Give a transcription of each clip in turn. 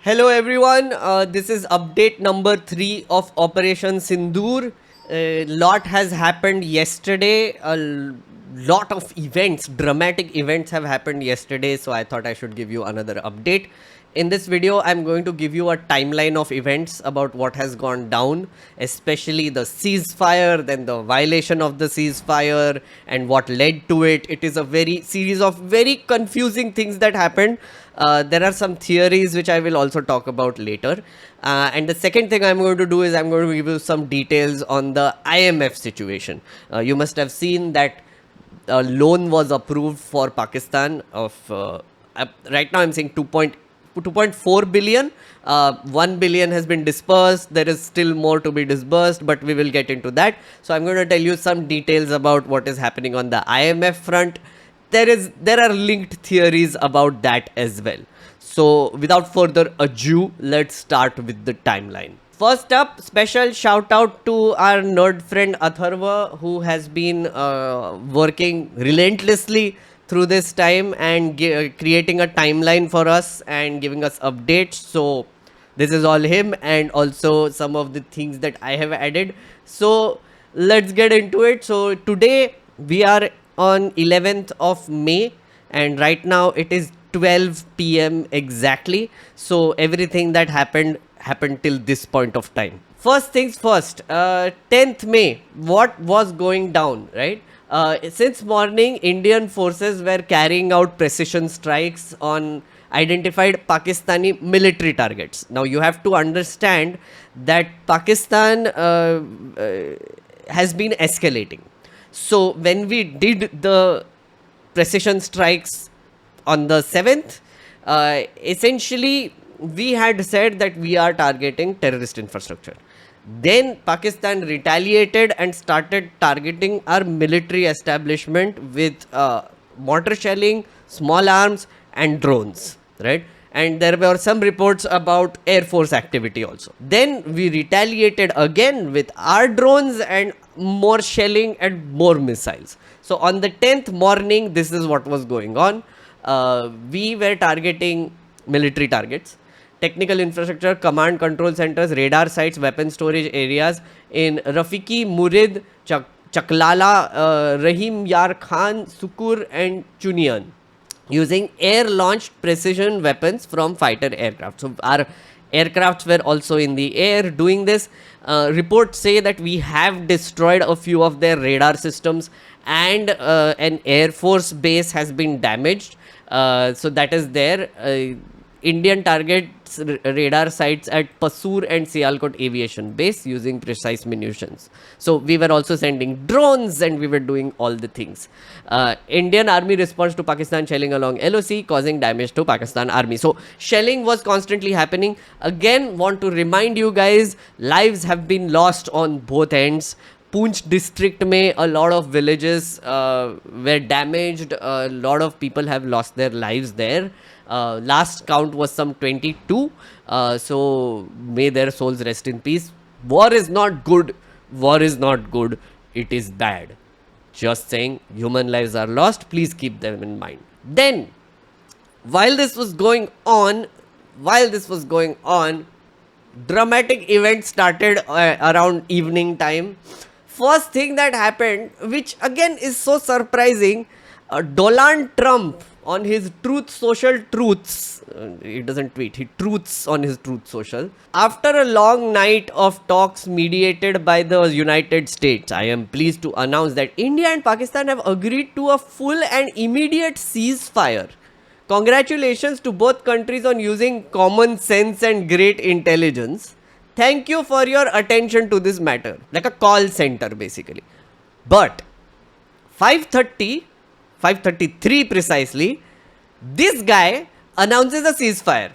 Hello everyone, this is update number 3 of Operation Sindoor. A lot has happened yesterday, lot of events, dramatic events have happened yesterday, so I thought I should give you another update. In this video, I'm going to give you a timeline of events about what has gone down, especially the ceasefire, then the violation of the ceasefire and what led to it. It is a very series of very confusing things that happened. There are some theories which I will also talk about later. And the second thing I'm going to do is I'm going to give you some details on the IMF situation. You must have seen that a loan was approved for Pakistan of right now I'm saying 2.4 billion. 1 billion has been dispersed. There is still more to be disbursed, but we will get into that. So I'm going to tell you some details about what is happening on the IMF front. There are linked theories about that as well. So without further ado, let's start with the timeline. First up, special shout out to our nerd friend Atharva, who has been working relentlessly through this time and creating a timeline for us and giving us updates. So this is all him, and also some of the things that I have added. So let's get into it. So today we are on 11th of May, and right now it is 12 p.m. exactly. So everything that happened till this point of time. First things first, 10th May, what was going down, right? Since morning, Indian forces were carrying out precision strikes on identified Pakistani military targets. Now you have to understand that Pakistan has been escalating. So when we did the precision strikes on the 7th, essentially we had said that we are targeting terrorist infrastructure. Then Pakistan retaliated and started targeting our military establishment with mortar shelling, small arms and drones, right? And there were some reports about Air Force activity also. Then we retaliated again with our drones and more shelling and more missiles. So on the 10th morning, this is what was going on. We were targeting military targets, technical infrastructure, command control centers, radar sites, weapon storage areas in Rafiki, Murid, Chaklala, Rahim Yar Khan, Sukur and Chunian, using air-launched precision weapons from fighter aircraft. So our aircrafts were also in the air doing this. Reports say that we have destroyed a few of their radar systems, and an Air Force base has been damaged. So that is there. Indian targets radar sites at Pasur and Sialkot aviation base using precise munitions. So we were also sending drones and we were doing all the things. Indian army response to Pakistan shelling along LOC, causing damage to Pakistan army. So shelling was constantly happening. Again, want to remind you guys, lives have been lost on both ends. Poonch district mein a lot of villages were damaged. A lot of people have lost their lives there. Last count was some 22. So may their souls rest in peace. War is not good. War is not good. It is bad. Just saying, human lives are lost. Please keep them in mind. Then, while this was going on, dramatic events started around evening time. First thing that happened, which again is so surprising, Donald Trump on his Truth Social Truths, he doesn't tweet, he truths on his Truth Social. After a long night of talks mediated by the United States, I am pleased to announce that India and Pakistan have agreed to a full and immediate ceasefire. Congratulations to both countries on using common sense and great intelligence. Thank you for your attention to this matter. Like a call center basically. But 5:33 precisely, this guy announces a ceasefire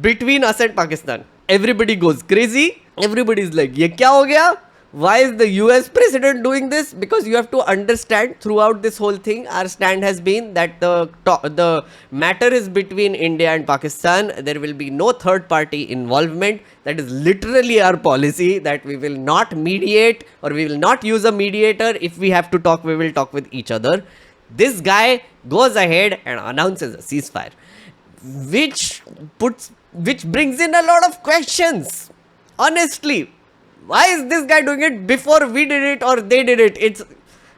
between us and Pakistan. Everybody goes crazy. Everybody is like, ye kya ho gaya? Why is the US president doing this? Because you have to understand, throughout this whole thing, our stand has been that the matter is between India and Pakistan. There will be no third party involvement. That is literally our policy, that we will not mediate or we will not use a mediator. If we have to talk, we will talk with each other. This guy goes ahead and announces a ceasefire, which puts which brings in a lot of questions. Honestly, why is this guy doing it before we did it or they did it?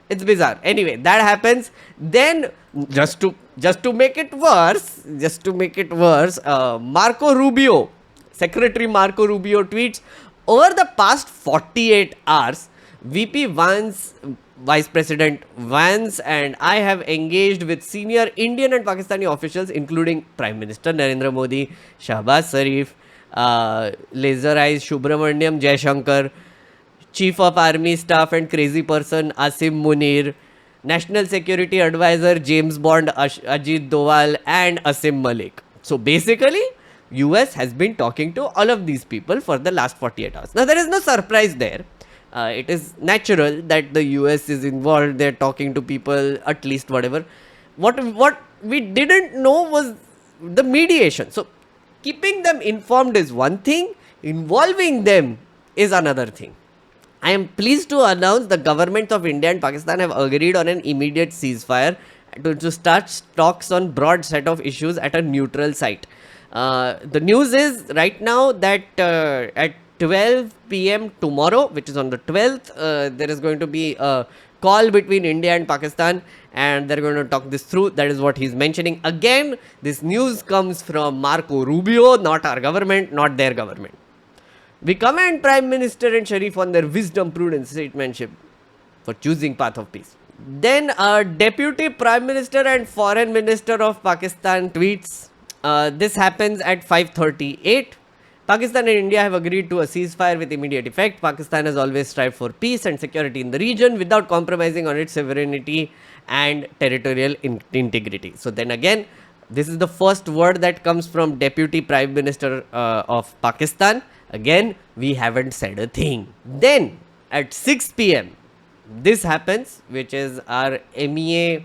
It's bizarre. Anyway, that happens. Then just to make it worse, Marco Rubio, Secretary Marco Rubio tweets, over the past 48 hours, VP Vance, Vice President Vance, and I have engaged with senior Indian and Pakistani officials, including Prime Minister Narendra Modi, Shahbaz Sharif, Laser Eyes Subramaniam Jaishankar, Chief of Army Staff and crazy person Asim Munir, National Security Advisor James Bond Ajit Doval, and Asim Malik. So basically, US has been talking to all of these people for the last 48 hours. Now there is no surprise there. It is natural that the US is involved. They're talking to people, at least whatever. What we didn't know was the mediation. So keeping them informed is one thing, involving them is another thing. I am pleased to announce the governments of India and Pakistan have agreed on an immediate ceasefire to start talks on broad set of issues at a neutral site. The news is right now that at 12 p.m. tomorrow, which is on the 12th, there is going to be a call between India and Pakistan, and they're going to talk this through. That is what he's mentioning. Again, this news comes from Marco Rubio, not our government, not their government. We commend Prime Minister and Sharif on their wisdom, prudence, statesmanship for choosing path of peace. Then Deputy Prime Minister and Foreign Minister of Pakistan tweets. This happens at 5:38. Pakistan and India have agreed to a ceasefire with immediate effect. Pakistan has always strived for peace and security in the region without compromising on its sovereignty and territorial integrity. So then again, this is the first word that comes from Deputy Prime Minister of Pakistan. Again, we haven't said a thing. Then at 6 p.m, this happens, which is our MEA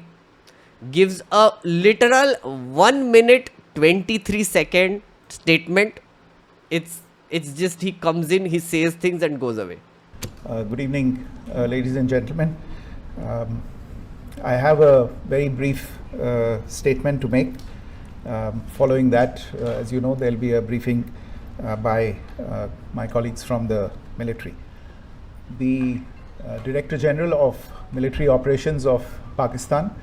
gives a literal 1 minute 23-second statement. It's just he comes in, he says things and goes away. Good evening, ladies and gentlemen. I have a very brief statement to make. Following that, as you know, there will be a briefing by my colleagues from the military. The Director General of Military Operations of Pakistan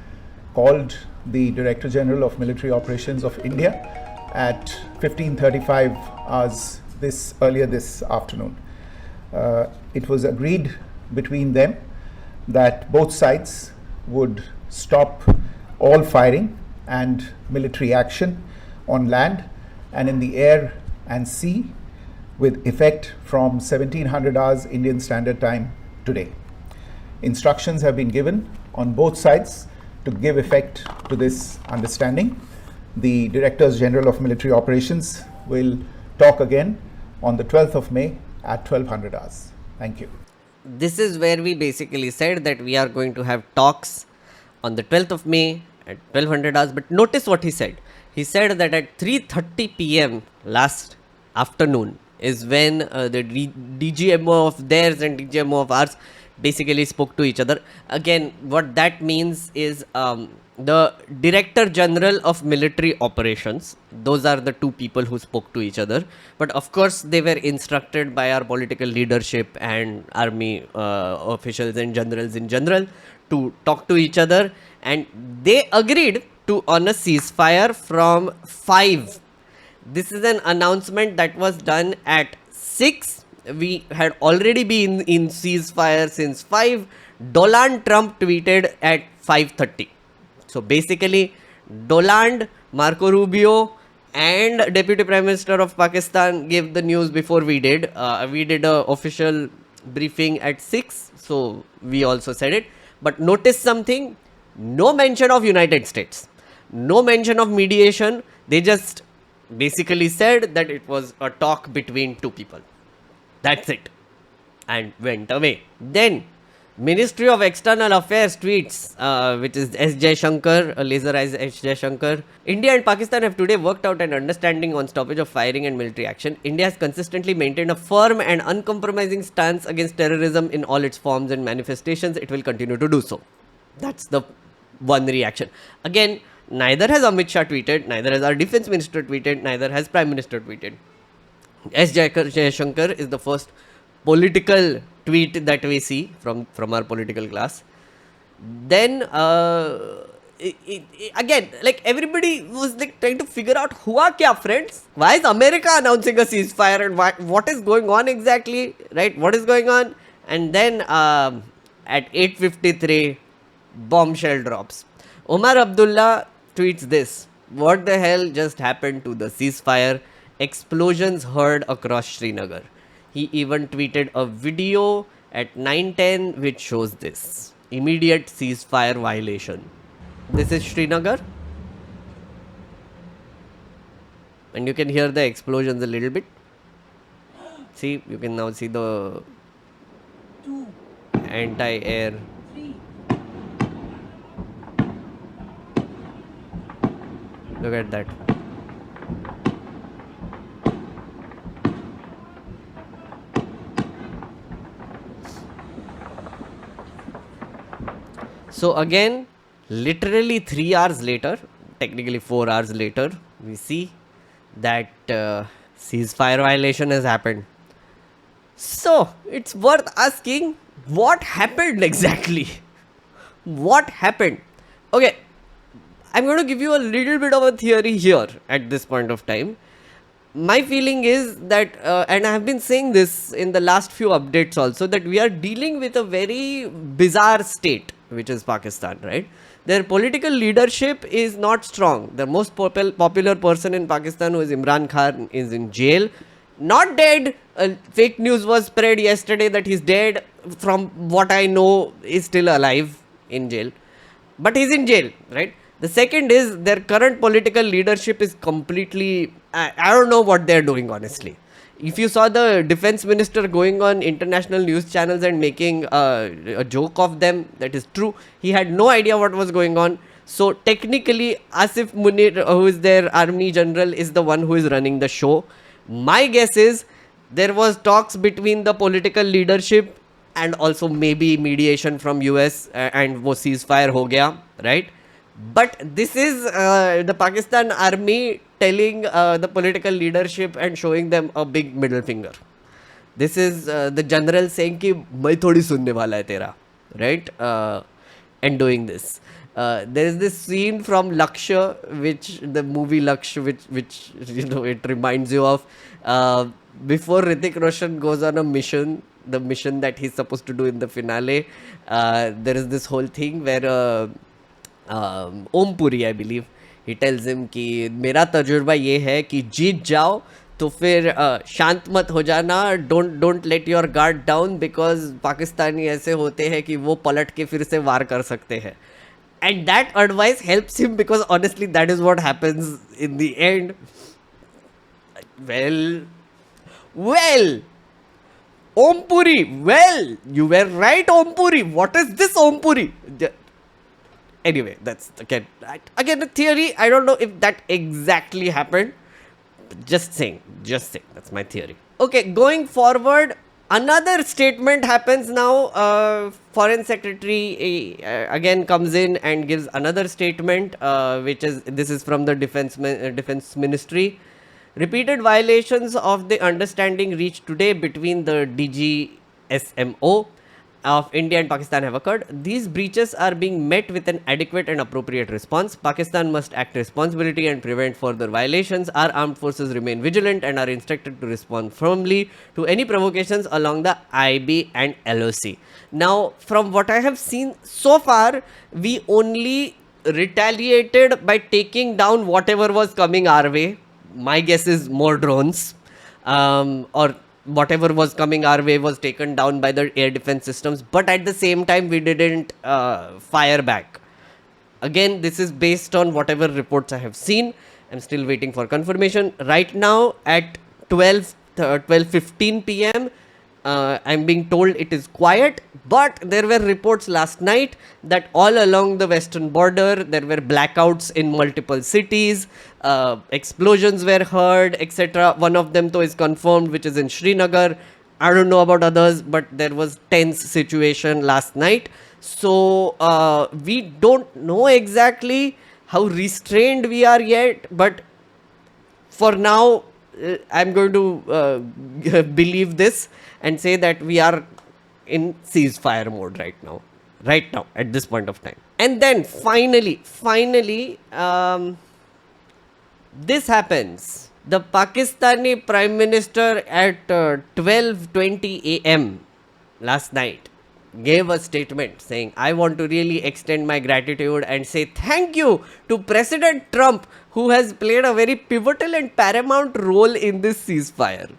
called the Director General of Military Operations of India at 15:35 hours earlier this afternoon. It was agreed between them that both sides would stop all firing and military action on land and in the air and sea with effect from 1700 hours Indian Standard Time today. Instructions have been given on both sides to give effect to this understanding. The Directors General of Military Operations will talk again on the 12th of May at 1200 hours. Thank you. This is where we basically said that we are going to have talks on the 12th of May at 1200 hours. But notice what he said. He said that at 3:30 p.m. last afternoon is when the DGMO of theirs and DGMO of ours basically spoke to each other. Again, what that means is the Director General of Military Operations, those are the two people who spoke to each other. But of course, they were instructed by our political leadership and army officials and generals in general to talk to each other. And they agreed to on a ceasefire from 5. This is an announcement that was done at 6. We had already been in ceasefire since 5. Donald Trump tweeted at 5:30. So basically, Donald, Marco Rubio, and Deputy Prime Minister of Pakistan gave the news before we did. We did a official briefing at 6, so we also said it. But notice something: no mention of United States, no mention of mediation. They just basically said that it was a talk between two people. That's it, and went away. Then Ministry of External Affairs tweets, which is S. Jaishankar, Laser Eyes S. Jaishankar. India and Pakistan have today worked out an understanding on stoppage of firing and military action. India has consistently maintained a firm and uncompromising stance against terrorism in all its forms and manifestations. It will continue to do so. That's the one reaction. Again, Neither has Amit Shah tweeted, neither has our defense minister tweeted, neither has Prime Minister tweeted. S. Jayashankar is the first political tweet that we see from our political class. Then again, like everybody was like trying to figure out hua kya, friends. Why is America announcing a ceasefire and what is going on exactly, right? What is going on? And then at 8:53, bombshell drops. Omar Abdullah tweets this: "What the hell just happened to the ceasefire? Explosions heard across Srinagar." He even tweeted a video at 9:10 which shows this immediate ceasefire violation. This is Srinagar, and you can hear the explosions a little bit. See, you can now see the anti-air. Look at that. So again, literally 3 hours later, technically 4 hours later, we see that ceasefire violation has happened. So it's worth asking, what happened exactly? What happened? Okay, I'm going to give you a little bit of a theory here at this point of time. My feeling is that, and I have been saying this in the last few updates also, that we are dealing with a very bizarre state, which is Pakistan, right? Their political leadership is not strong. The most popular person in Pakistan, who is Imran Khan, is in jail. Not dead. Fake news was spread yesterday that he's dead. From what I know, is still alive in jail. But he's in jail, right? The second is their current political leadership is completely... I don't know what they're doing, honestly. If you saw the defense minister going on international news channels and making a joke of them, that is true. He had no idea what was going on. So technically, Asif Munir, who is their army general, is the one who is running the show. My guess is there was talks between the political leadership and also maybe mediation from US and wo ceasefire ho gaya, right? But this is the Pakistan army telling the political leadership and showing them a big middle finger. This is the general saying ki main thodi sunne wala hai tera, right? And doing this. There is this scene from Lakshya, which the movie Lakshya, which you know, it reminds you of. Before Hrithik Roshan goes on a mission, the mission that he's supposed to do in the finale, there is this whole thing where Om Puri, I believe, he tells him कि मेरा तजुर्बा ये है कि जीत जाओ तो फिर शांत मत हो जाना, don't let your guard down, because Pakistani ऐसे होते हैं कि वो पलट के फिर से वार कर सकते हैं. And that advice helps him because honestly that is what happens in the end. Well, Om Puri, well, you were right, Om Puri. What is this Om Puri? Anyway, that's again a theory. I don't know if that exactly happened. Just saying. That's my theory. Okay, going forward, another statement happens now. Foreign Secretary again comes in and gives another statement, this is from the Defense Ministry. Repeated violations of the understanding reached today between the DGSMO of India and Pakistan have occurred. These breaches are being met with an adequate and appropriate response. Pakistan must act responsibly and prevent further violations. Our armed forces remain vigilant and are instructed to respond firmly to any provocations along the IB and LOC. Now, from what I have seen so far, we only retaliated by taking down whatever was coming our way. My guess is more drones, or whatever was coming our way was taken down by the air defense systems, but at the same time we didn't fire back. Again, this is based on whatever reports I have seen. I'm still waiting for confirmation. Right now at 12:15 p.m. I'm being told it is quiet, but there were reports last night that all along the western border there were blackouts in multiple cities, explosions were heard, etc. One of them though is confirmed, which is in Srinagar. I don't know about others, but there was tense situation last night. So we don't know exactly how restrained we are yet, but for now, I'm going to believe this and say that we are in ceasefire mode right now, at this point of time. And then finally, this happens. The Pakistani Prime Minister at 12:20 a.m. last night gave a statement saying, I want to really extend my gratitude and say thank you to President Trump, who has played a very pivotal and paramount role in this ceasefire.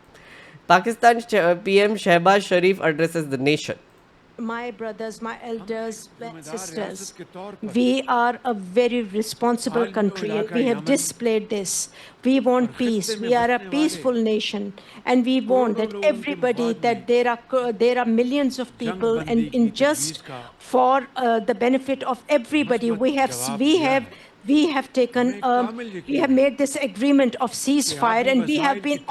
Pakistan's PM Shehbaz Sharif addresses the nation. My brothers, my elders, my sisters, we are a very responsible country and we have displayed this. We want peace. We are a peaceful nation and we want that everybody, that there are millions of people, and in just for the benefit of everybody, we have made this agreement of ceasefire, and we have been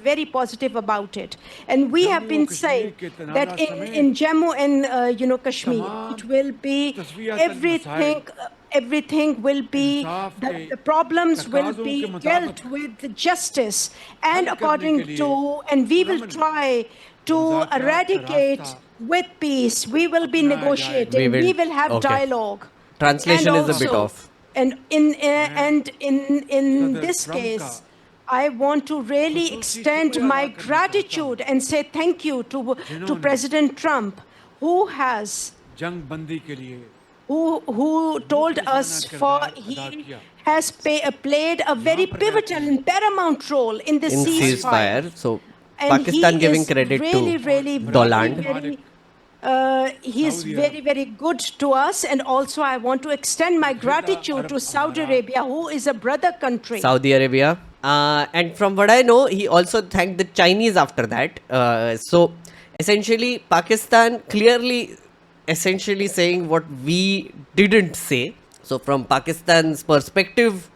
very positive about it. And we have been saying that in Jammu and Kashmir, it will be everything will be, the problems will be dealt with justice and according to, and we will try to eradicate with peace. We will be negotiating. We will have okay. dialogue. Translation is a bit off. And in this case, I want to really extend my gratitude and say thank you to President Trump, who has who told us he has played a very pivotal and paramount role in the ceasefire. So And Pakistan giving is credit really, to Doland. He is very good to us, and also I want to extend my gratitude to Saudi Arabia, who is a brother country. Saudi Arabia. And from what I know, he also thanked the Chinese after that. So essentially, Pakistan clearly essentially saying what we didn't say. So from Pakistan's perspective,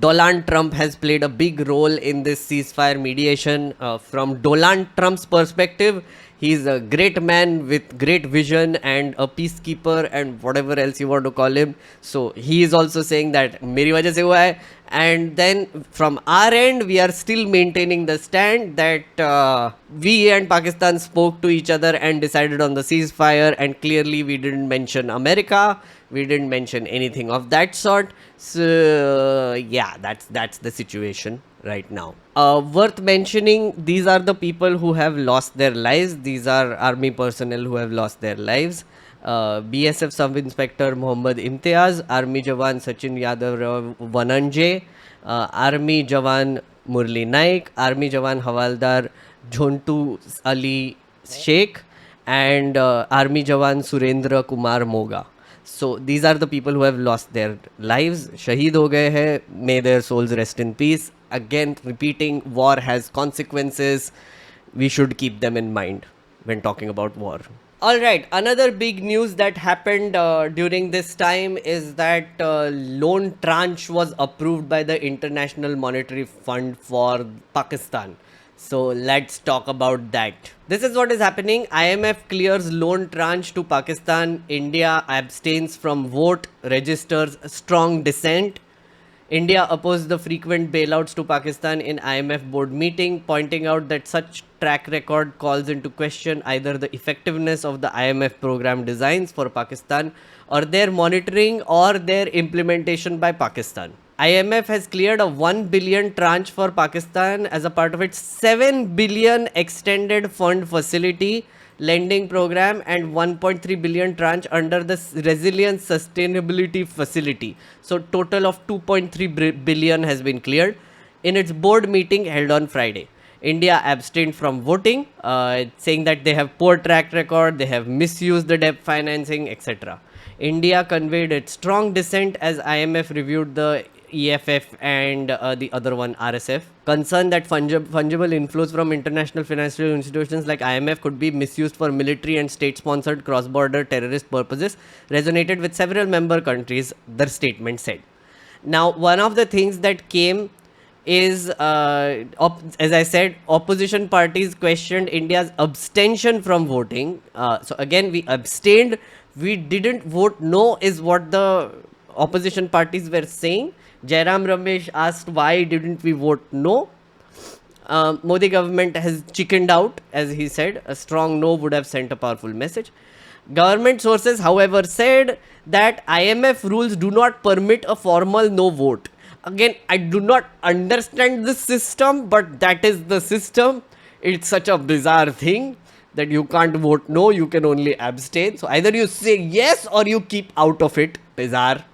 Donald Trump has played a big role in this ceasefire mediation. From Donald Trump's perspective, he's a great man with great vision and a peacekeeper and whatever else you want to call him. So he is also saying that meri wajah se hua hai. And then from our end, we are still maintaining the stand that we and Pakistan spoke to each other and decided on the ceasefire, and clearly we didn't mention America. We didn't mention anything of that sort. So yeah, that's the situation right now. Worth mentioning, these are the people who have lost their lives. These are army personnel who have lost their lives. BSF Sub-Inspector Mohammad Imtiaz, Army Jawan Sachin Yadav Vananje, Army Jawan Murli Naik, Army Jawan Havaldar Jhontu Ali Sheikh, and Army Jawan Surendra Kumar Moga. So these are the people who have lost their lives. Shaheed ho gaye hai. May their souls rest in peace. Again, repeating, war has consequences. We should keep them in mind when talking about war. Alright, another big news that happened during this time is that loan tranche was approved by the International Monetary Fund for Pakistan. So let's talk about that. This is what is happening. IMF clears loan tranche to Pakistan. India abstains from vote, registers strong dissent. India opposed the frequent bailouts to Pakistan in IMF board meeting, pointing out that such track record calls into question either the effectiveness of the IMF program designs for Pakistan or their monitoring or their implementation by Pakistan. IMF has cleared a 1 billion tranche for Pakistan as a part of its 7 billion extended fund facility lending program and 1.3 billion tranche under the resilience sustainability facility. So total of 2.3 billion has been cleared in its board meeting held on Friday. India abstained from voting, saying that they have poor track record, they have misused the debt financing, etc. India conveyed its strong dissent as IMF reviewed the EFF and the other one RSF. Concern that fungible inflows from international financial institutions like IMF could be misused for military and state-sponsored cross-border terrorist purposes resonated with several member countries, their statement said. Now, one of the things that came is, as I said, opposition parties questioned India's abstention from voting. So again, we abstained. We didn't vote no is what the opposition parties were saying. Jairam Ramesh asked why didn't we vote no. Modi government has chickened out, as he said. A strong no would have sent a powerful message. Government sources, however, said that IMF rules do not permit a formal no vote. Again, I do not understand this system, but that is the system. It's such a bizarre thing that you can't vote no, you can only abstain. So either you say yes or you keep out of it. Bizarre.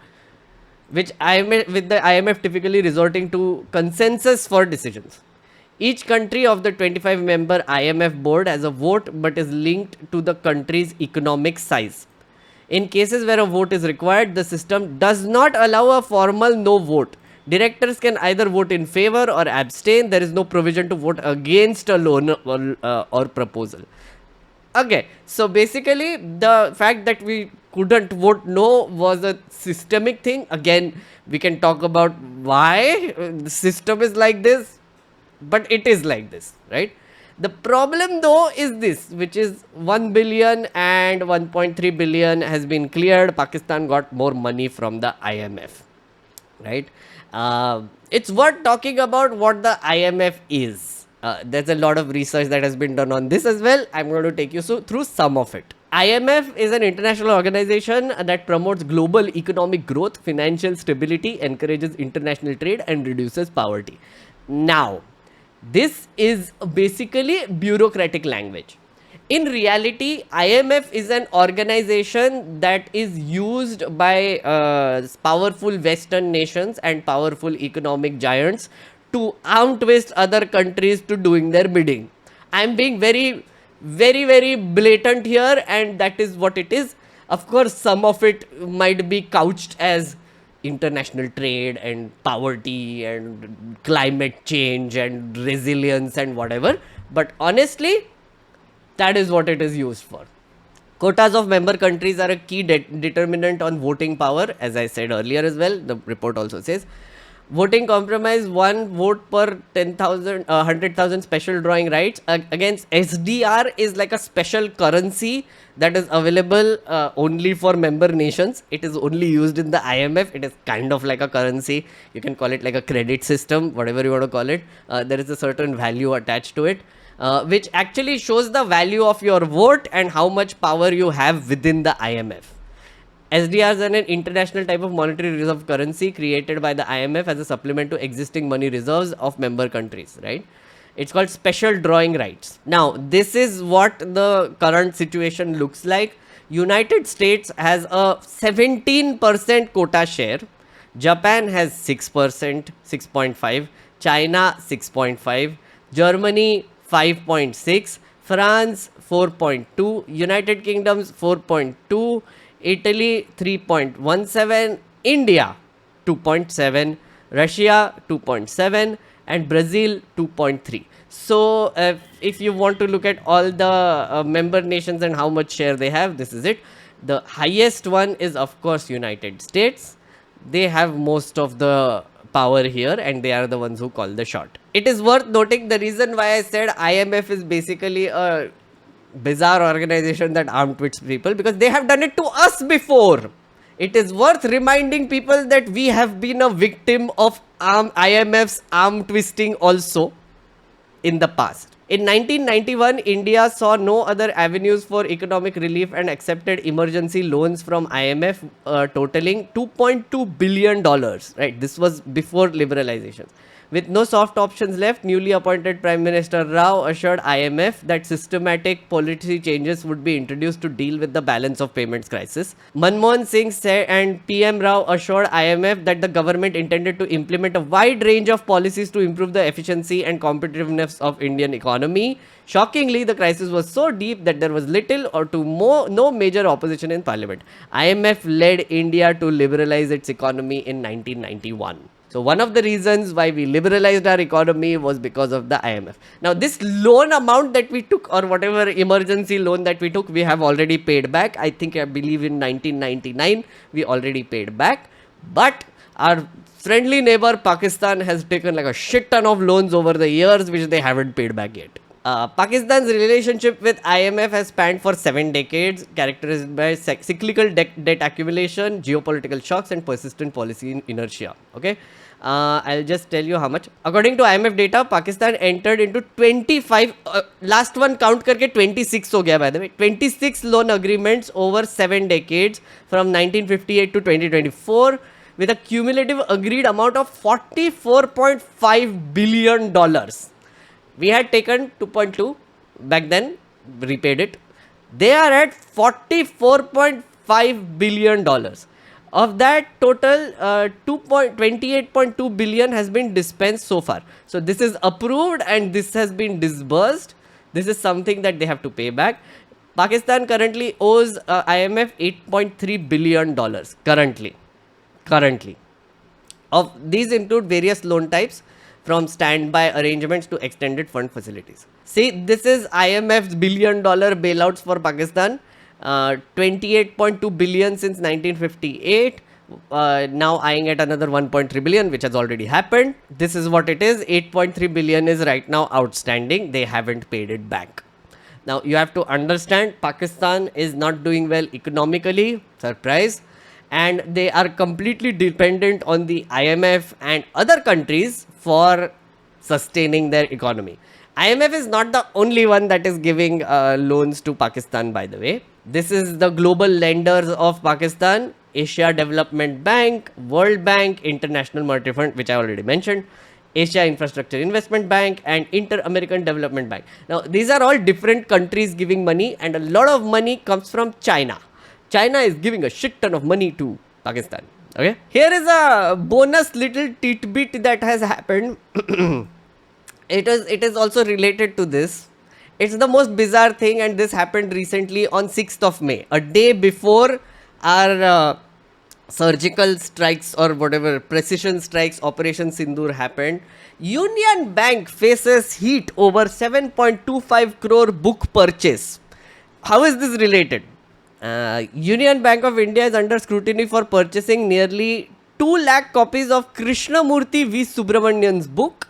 With the IMF typically resorting to consensus for decisions. Each country of the 25-member IMF board has a vote but is linked to the country's economic size. In cases where a vote is required, the system does not allow a formal no vote. Directors can either vote in favor or abstain. There is no provision to vote against a loan or proposal. Okay, so basically the fact that we couldn't vote no was a systemic thing. Again, we can talk about why the system is like this, but it is like this, right? The problem though is this, which is 1 billion and 1.3 billion has been cleared. Pakistan got more money from the IMF, right? It's worth talking about what the IMF is. There's a lot of research that has been done on this as well. I'm going to take you through some of it. IMF is an international organization that promotes global economic growth, financial stability, encourages international trade, and reduces poverty. Now, this is basically bureaucratic language. In reality, IMF is an organization that is used by powerful Western nations and powerful economic giants to arm twist other countries to doing their bidding. I'm being very, very blatant here, and that is what it is. Of course, some of it might be couched as international trade and poverty and climate change and resilience and whatever, but honestly, that is what it is used for. Quotas of member countries are a key determinant on voting power, as I said earlier as well. The report also says voting compromise, one vote per 10,000, 100,000 special drawing rights. Against SDR is like a special currency that is available only for member nations. It is only used in the IMF. It is kind of like a currency. You can call it like a credit system, whatever you want to call it. There is a certain value attached to it, which actually shows the value of your vote and how much power you have within the IMF. SDRs are an international type of monetary reserve currency created by the IMF as a supplement to existing money reserves of member countries, right? It's called special drawing rights. Now, this is what the current situation looks like. United States has a 17% quota share. Japan has 6%, 6.5. China 6.5. Germany 5.6. France 4.2. United Kingdom's 4.2. Italy 3.17, India 2.7, Russia 2.7, and Brazil 2.3. So if you want to look at all the member nations and how much share they have, this is it. The highest one is of course United States. They have most of the power here and they are the ones who call the shot. It is worth noting the reason why I said IMF is basically a bizarre organization that arm twists people, because they have done it to us before. It is worth reminding people that we have been a victim of IMF's arm twisting also in the past. In 1991, India saw no other avenues for economic relief and accepted emergency loans from IMF totaling $2.2 billion. Right, this was before liberalizations. With no soft options left, newly appointed Prime Minister Rao assured IMF that systematic policy changes would be introduced to deal with the balance of payments crisis. Manmohan Singh said, and PM Rao assured IMF that the government intended to implement a wide range of policies to improve the efficiency and competitiveness of Indian economy. Shockingly, the crisis was so deep that there was little or no major opposition in parliament. IMF led India to liberalize its economy in 1991. So one of the reasons why we liberalized our economy was because of the IMF. Now this loan amount that we took, or whatever emergency loan that we took, we have already paid back. I believe in 1999 we already paid back. But our friendly neighbor Pakistan has taken like a shit ton of loans over the years which they haven't paid back yet. Pakistan's relationship with IMF has spanned for 7 decades, characterized by cyclical debt accumulation, geopolitical shocks, and persistent policy inertia. Okay, I'll just tell you how much. According to IMF data, Pakistan entered into 25. Last one count करके 26 हो गया by the way. 26 loan agreements over 7 decades from 1958 to 2024, with a cumulative agreed amount of $44.5 billion. We had taken 2.2 back then, repaid it. They are at $44.5 billion. Of that total, 28.2 billion has been dispensed so far. So this is approved and this has been disbursed. This is something that they have to pay back. Pakistan currently owes IMF $8.3 billion currently. Of these include various loan types, from standby arrangements to extended fund facilities. See, this is IMF's $1 billion bailouts for Pakistan. 28.2 billion since 1958. Now eyeing at another 1.3 billion, which has already happened. This is what it is. 8.3 billion is right now outstanding. They haven't paid it back. Now you have to understand, Pakistan is not doing well economically. Surprise. And they are completely dependent on the IMF and other countries for sustaining their economy. IMF is not the only one that is giving loans to Pakistan, by the way. This is the global lenders of Pakistan: Asia Development Bank, World Bank, International Monetary Fund, which I already mentioned, Asia Infrastructure Investment Bank, and Inter-American Development Bank. Now, these are all different countries giving money, and a lot of money comes from China. China is giving a shit ton of money to Pakistan. Okay, here is a bonus little tidbit that has happened. It is also related to this. It's the most bizarre thing, and this happened recently on 6th of May, a day before our surgical strikes or whatever, precision strikes, Operation Sindoor happened. Union Bank faces heat over 7.25 crore book purchase. How is this related? Union Bank of India is under scrutiny for purchasing nearly 2 lakh copies of Krishnamurti V. Subramanian's book.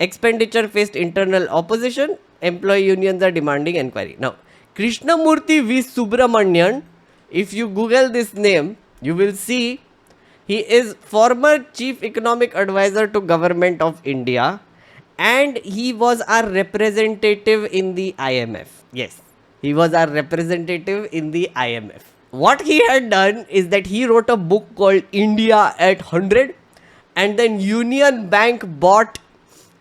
Expenditure faced internal opposition. Employee unions are demanding inquiry. Now, Krishnamurti V. Subramanian, if you Google this name, you will see he is former chief economic advisor to government of India, and he was our representative in the IMF. Yes, he was our representative in the IMF. What he had done is that he wrote a book called India at 100, and then Union Bank bought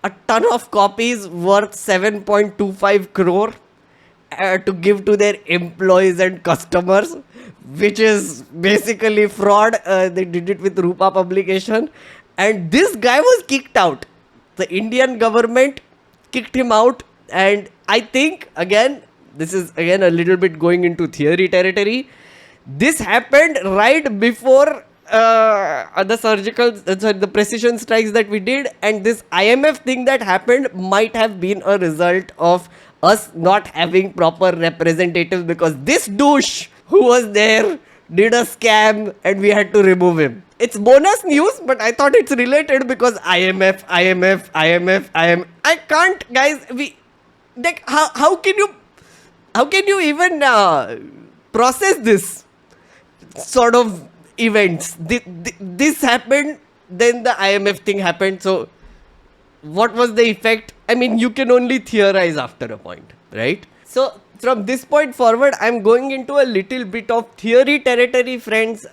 a ton of copies worth 7.25 crore to give to their employees and customers, which is basically fraud. They did it with Rupa publication, and this guy was kicked out. The Indian government kicked him out, and I think, again, this is again a little bit going into theory territory. This happened right before the precision strikes that we did, and this IMF thing that happened might have been a result of us not having proper representatives, because this douche who was there did a scam and we had to remove him. It's bonus news, but I thought it's related because IMF. I can't, guys. How can you even process this sort of events? This happened, then the IMF thing happened. So what was the effect? I mean, you can only theorize after a point, right? So from this point forward, I'm going into a little bit of theory territory, friends.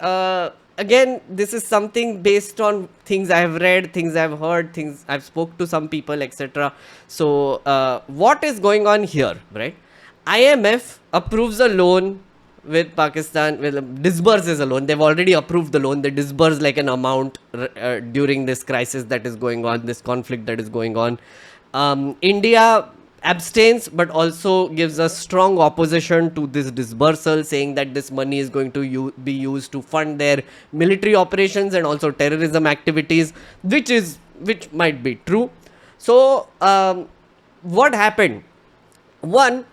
Again, this is something based on things I have read, things I've heard, things I've spoke to some people, etc. So what is going on here, right? IMF approves a loan with Pakistan, disburses a loan. They've already approved the loan. They disburse like an amount during this crisis that is going on, this conflict that is going on. India abstains, but also gives a strong opposition to this disbursal, saying that this money is going to be used to fund their military operations and also terrorism activities, which might be true. So what happened? One,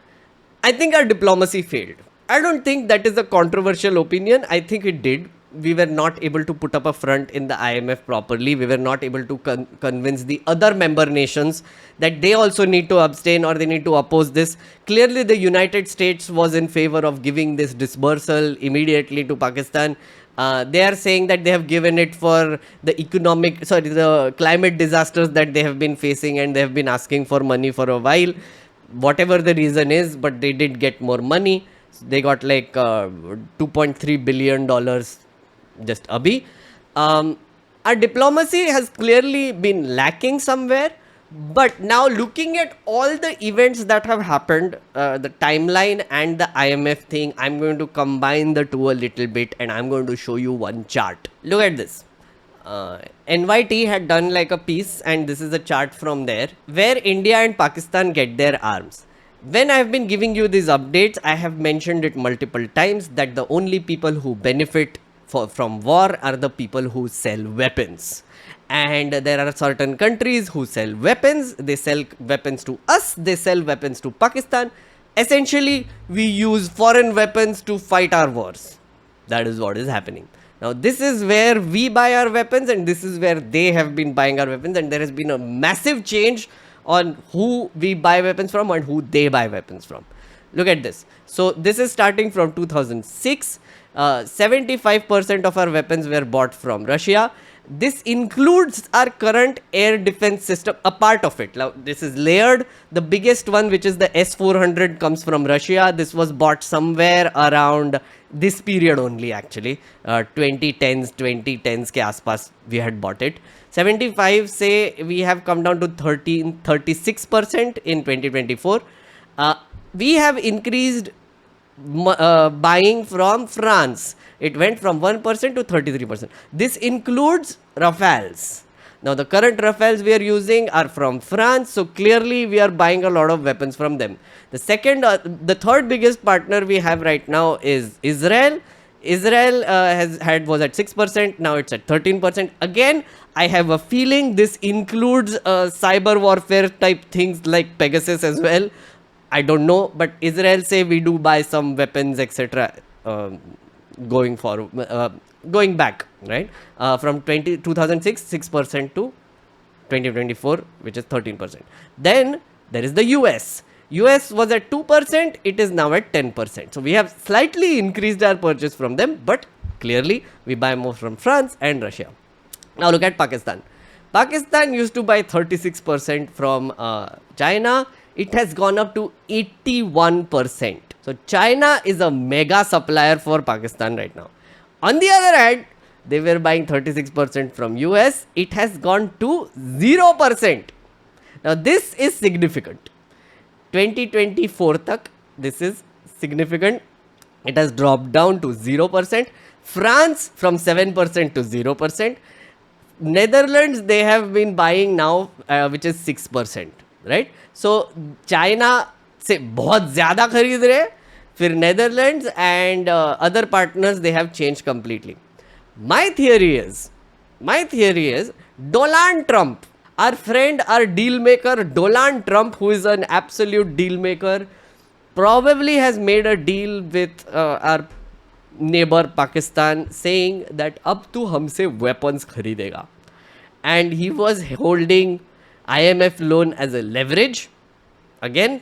I think our diplomacy failed. I don't think that is a controversial opinion. I think it did. we were not able to put up a front in the IMF properly. We were not able to convince the other member nations that they also need to abstain or they need to oppose this. Clearly, the United States was in favor of giving this disbursal immediately to Pakistan. They are saying that they have given it for the climate disasters that they have been facing, and they have been asking for money for a while. Whatever the reason is, but they did get more money. They got like $2.3 billion just abhi. Our diplomacy has clearly been lacking somewhere. But now looking at all the events that have happened, the timeline and the IMF thing, I'm going to combine the two a little bit and I'm going to show you one chart. Look at this. NYT had done like a piece, and this is a chart from there where India and Pakistan get their arms. When I have been giving you these updates, I have mentioned it multiple times that the only people who benefit from war are the people who sell weapons. And there are certain countries who sell weapons. They sell weapons to us, they sell weapons to Pakistan. Essentially, we use foreign weapons to fight our wars. That is what is happening. Now, this is where we buy our weapons, and this is where they have been buying our weapons, and there has been a massive change on who we buy weapons from and who they buy weapons from. Look at this. So, this is starting from 2006. 75% of our weapons were bought from Russia. This includes our current air defense system, a part of it. Now, this is layered. The biggest one, which is the S-400, comes from Russia. This was bought somewhere around this period only, actually. 2010s ke aspas we had bought it. 75 say we have come down to 36% in 2024. We have increased buying from France. It went from 1% to 33%. This includes Rafales. Now, the current Rafales we are using are from France, so clearly we are buying a lot of weapons from them. The third biggest partner we have right now is Israel. Israel was at 6%, now it's at 13%. Again, I have a feeling this includes cyber warfare type things like Pegasus as well. I don't know, but Israel say we do buy some weapons, etc. Going back, right? From 2006, 6% to 2024, which is 13%. Then there is the US. US was at 2%, it is now at 10%. So we have slightly increased our purchase from them, but clearly we buy more from France and Russia. Now look at Pakistan. Pakistan used to buy 36% from China. It has gone up to 81%. So China is a mega supplier for Pakistan right now. On the other hand, they were buying 36% from US. It has gone to 0%. Now this is significant. 2024 tak, this is significant. It has dropped down to 0%. France from 7% to 0%. Netherlands, they have been buying now, which is 6%, right? So China से बहुत ज़्यादा खरीद रहे, फिर Netherlands and other partners, they have changed completely. My theory is Donald Trump, our friend, our deal maker, Donald Trump, who is an absolute deal maker, probably has made a deal with our neighbor Pakistan, saying that अब तू हमसे weapons खरीदेगा. And he was holding IMF loan as a leverage. Again,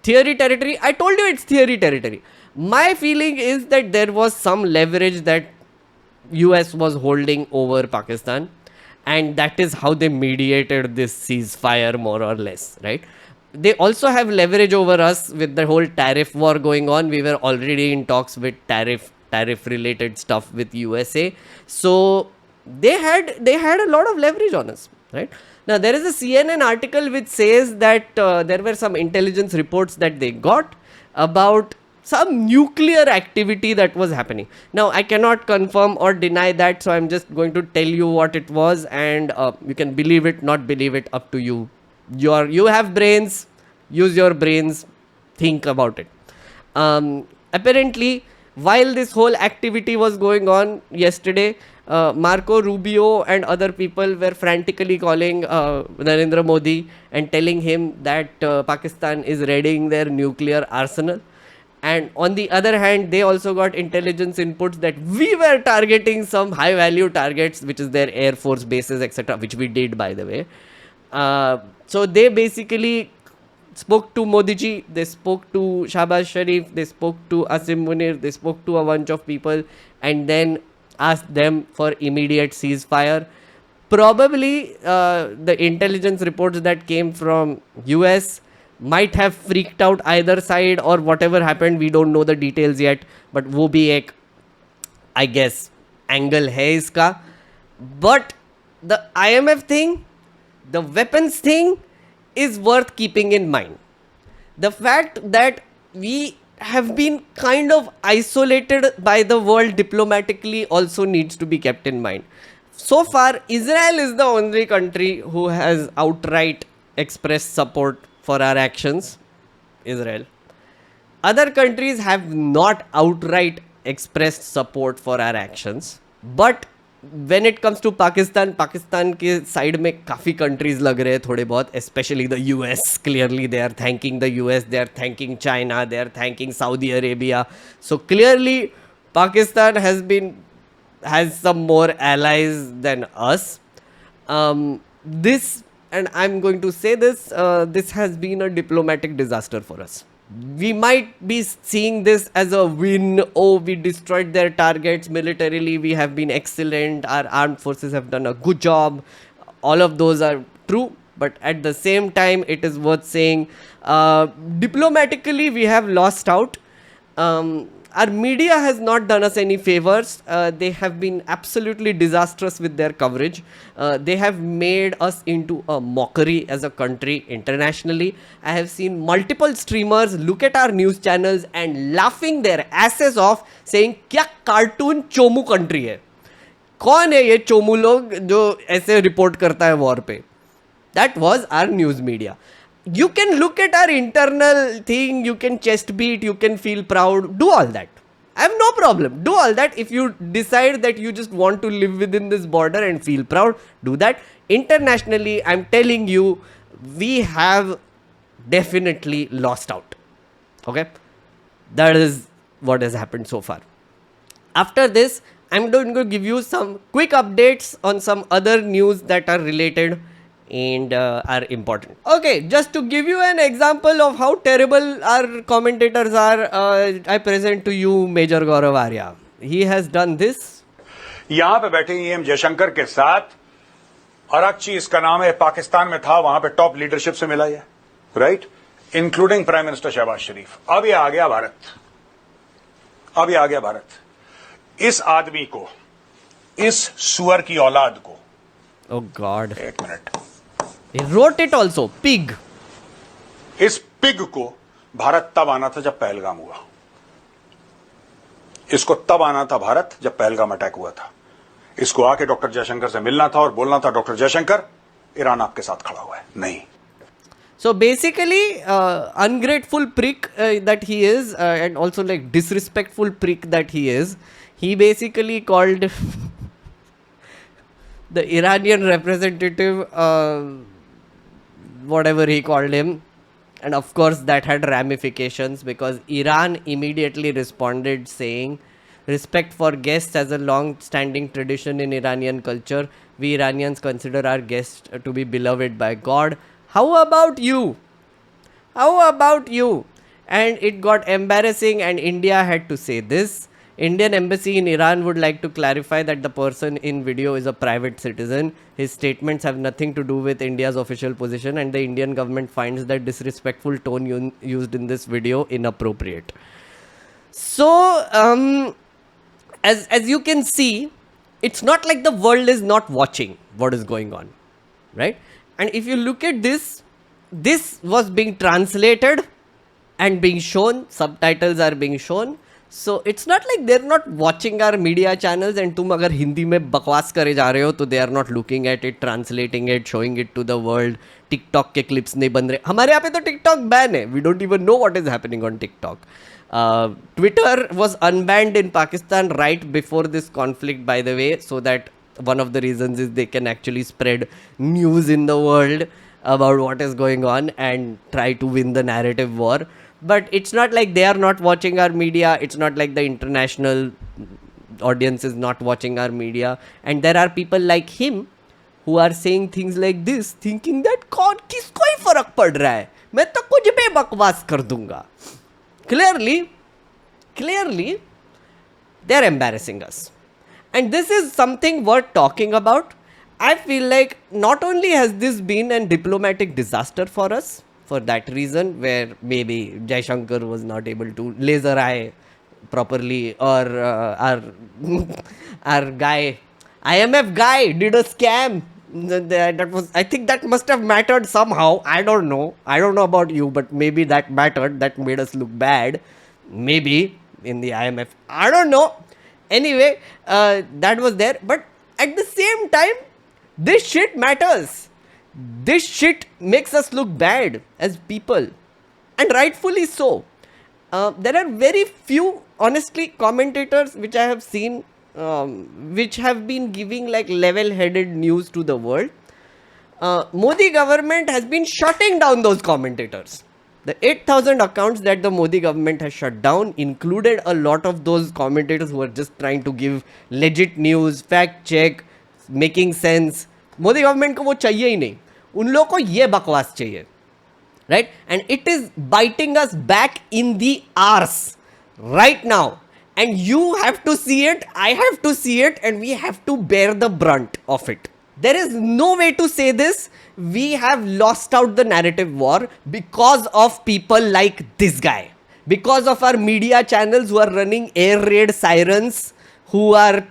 theory territory. I told you it's theory territory. My feeling is that there was some leverage that US was holding over Pakistan, and that is how they mediated this ceasefire, more or less, right? They also have leverage over us with the whole tariff war going on. We were already in talks with tariff related stuff with USA. So they had a lot of leverage on us, right? Now, there is a CNN article which says that there were some intelligence reports that they got about some nuclear activity that was happening. Now, I cannot confirm or deny that, so I'm just going to tell you what it was, and you can believe it, not believe it, up to you. You have brains, use your brains, think about it. Apparently, while this whole activity was going on yesterday, Marco Rubio and other people were frantically calling Narendra Modi and telling him that Pakistan is readying their nuclear arsenal. And on the other hand, they also got intelligence inputs that we were targeting some high value targets, which is their air force bases, etc., which we did, by the way. So they basically spoke to Modi ji, they spoke to Shahbaz Sharif, they spoke to Asim Munir, they spoke to a bunch of people, and then asked them for immediate ceasefire. Probably the intelligence reports that came from US might have freaked out either side, or whatever happened, we don't know the details yet, but वो भी एक I guess angle है इसका. But the IMF thing, the weapons thing, is worth keeping in mind. The fact that we have been kind of isolated by the world diplomatically also needs to be kept in mind. So far, Israel is the only country who has outright expressed support for our actions. Israel. Other countries have not outright expressed support for our actions. But when it comes to Pakistan, Pakistan के side में काफ़ी countries लग रहे हैं थोड़े बहुत, especially the US. Clearly they are thanking the US, they are thanking China, they are thanking Saudi Arabia. So clearly Pakistan has some more allies than us. This, and I'm going to say this, this has been a diplomatic disaster for us. We might be seeing this as a win. Oh, we destroyed their targets militarily. We have been excellent. Our armed forces have done a good job. All of those are true. But at the same time, it is worth saying, diplomatically, we have lost out. Our media has not done us any favors. They have been absolutely disastrous with their coverage. They have made us into a mockery as a country internationally. I have seen multiple streamers look at our news channels and laughing their asses off, saying, "क्या cartoon chomu country है? कौन है ये चोमू लोग जो ऐसे report करता है वॉर पे?" That was our news media. You can look at our internal thing, you can chest beat, you can feel proud, do all that. I have no problem. Do all that. If you decide that you just want to live within this border and feel proud, do that. Internationally, I'm telling you, we have definitely lost out. Okay? That is what has happened so far. After this, I'm going to give you some quick updates on some other news that are related and are important. Okay, just to give you an example of how terrible our commentators are, I present to you Major Gaurav Arya. He has done this. यहां पे बैठे M Jaishankar के साथ Araghchi, इसका नाम है, पाकिस्तान में था, वहां पे टॉप लीडरशिप से मिला है, right, including prime minister Shehbaz Sharif. अब ये आ गया भारत. अब ये आ गया भारत. इस आदमी को, इस सुअर की औलाद को, Oh God. एक minute, He wrote it also. Pig. इस पिग को भारत तब आना था जब पहलगाम हुआ. इसको तब आना था भारत जब पहलगाम अटैक हुआ था. इसको आके डॉक्टर जयशंकर से मिलना था और बोलना था, डॉक्टर जयशंकर, ईरान आपके साथ खड़ा हुआ है. नहीं. So basically, ungrateful prick that he is, and also like disrespectful prick that he is, he basically called the Iranian representative, whatever he called him, and of course that had ramifications because Iran immediately responded saying, "Respect for guests as a long-standing tradition in Iranian culture. We Iranians consider our guests to be beloved by God. How about you? How about you?" And it got embarrassing and India had to say this. Indian embassy in Iran would like to clarify that the person in video is a private citizen. His statements have nothing to do with India's official position and the Indian government finds that disrespectful tone used in this video inappropriate. So, as you can see, it's not like the world is not watching what is going on, right? And if you look at this, this was being translated and being shown, subtitles are being shown. So it's not like they're not watching our media channels and तुम अगर हिंदी में बकवास करे जा रहे हो तो they are not looking at it, translating it, showing it to the world. TikTok के clips नहीं बन रहे. हमारे यहाँ पे तो TikTok ban है. We don't even know what is happening on TikTok. Twitter was unbanned in Pakistan right before this conflict, by the way, so that one of the reasons is they can actually spread news in the world. about what is going on and try to win the narrative war. But it's not like they are not watching our media. It's not like the international audience is not watching our media. And there are people like him who are saying things like this, thinking that कौन किसको ही फर्क पड़ रहा है, मैं तो कुछ भी बकवास कर दूंगा. Clearly, they are embarrassing us. And this is something worth talking about. I feel like not only has this been a diplomatic disaster for us, for that reason, where maybe Jaishankar was not able to laser eye properly, or our guy, IMF guy, did a scam. That was, I think that must have mattered somehow. I don't know about you, but maybe that mattered. That made us look bad. Maybe in the IMF. I don't know. Anyway, that was there. But at the same time, this shit matters. This shit makes us look bad as people. And rightfully so. There are very few, honestly, commentators which I have seen which have been giving like level-headed news to the world. Modi government has been shutting down those commentators. The 8,000 accounts that the Modi government has shut down included a lot of those commentators who are just trying to give legit news, fact check, making sense. Modi government को वो चाहिए ही नहीं. उन लोगों को ये बकवास चाहिए. Right? And it is biting us back in the arse right now. And you have to see it, I have to see it, and we have to bear the brunt of it. There is no way to say this. We have lost out the narrative war because of people like this guy. Because of our media channels who are running air raid sirens, who are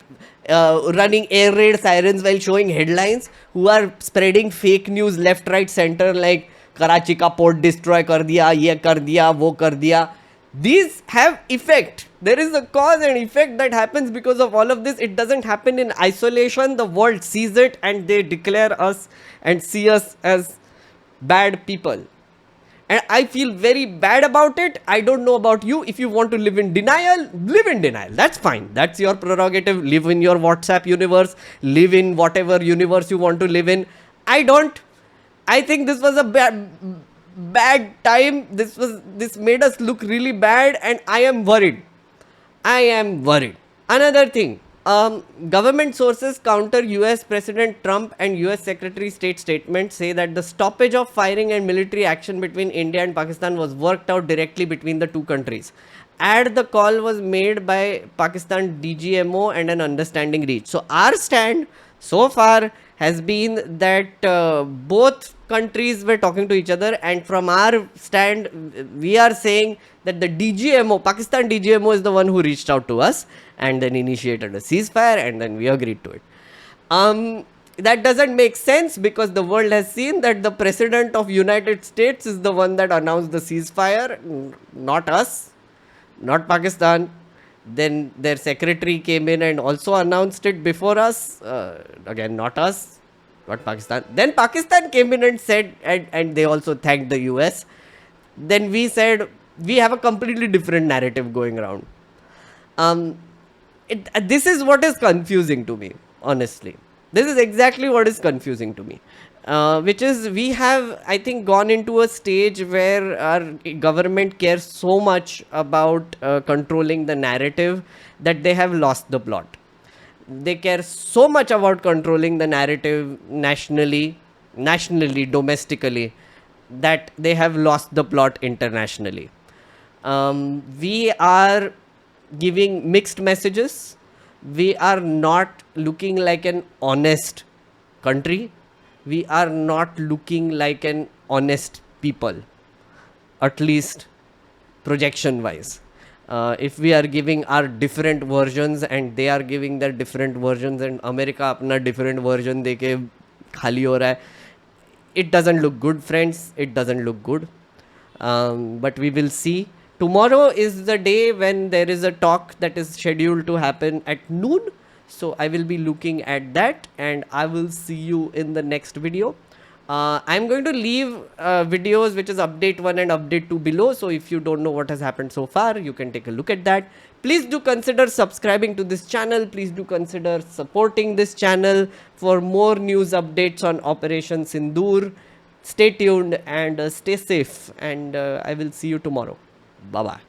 running air raid sirens while showing headlines, who are spreading fake news left, right, center like Karachi ka port destroy kar diya, ye kar diya, wo kar diya. These have effect. There is a cause and effect that happens because of all of this. It doesn't happen in isolation. The world sees it and they declare us and see us as bad people. And I feel very bad about it. I don't know about you. If you want to live in denial, live in denial. That's fine. That's your prerogative. Live in your WhatsApp universe. Live in whatever universe you want to live in. I don't. I think this was a bad time. This made us look really bad, and I am worried. Another thing, government sources counter US President Trump and US Secretary of State statements say that the stoppage of firing and military action between India and Pakistan was worked out directly between the two countries. The call was made by Pakistan DGMO and an understanding reached. So our stand so far has been that both countries were talking to each other, and from our stand we are saying that the DGMO, Pakistan DGMO, is the one who reached out to us and then initiated a ceasefire, and then we agreed to it. That doesn't make sense because the world has seen that the President of United States is the one that announced the ceasefire, not us, not Pakistan. Then their secretary came in and also announced it before us. Again, not us, not Pakistan. Then Pakistan came in and said, and they also thanked the US. Then we said, we have a completely different narrative going around. This is what is confusing to me, honestly. This is exactly what is confusing to me. Which is, we have, I think, gone into a stage where our government cares so much about controlling the narrative that they have lost the plot. They care so much about controlling the narrative nationally, domestically, that they have lost the plot internationally. We are giving mixed messages. We are not looking like an honest country. We are not looking like an honest people, at least projection wise. If we are giving our different versions and they are giving their different versions and America apna different version deke khali ho raha hai, it doesn't look good, friends. It doesn't look good. But we will see. Tomorrow is the day when there is a talk that is scheduled to happen at noon. So I will be looking at that, and I will see you in the next video. I'm going to leave videos which is update 1 and update 2 below. So if you don't know what has happened so far, you can take a look at that. Please do consider subscribing to this channel. Please do consider supporting this channel for more news updates on Operation Sindoor. Stay tuned and stay safe, and I will see you tomorrow. Bye bye.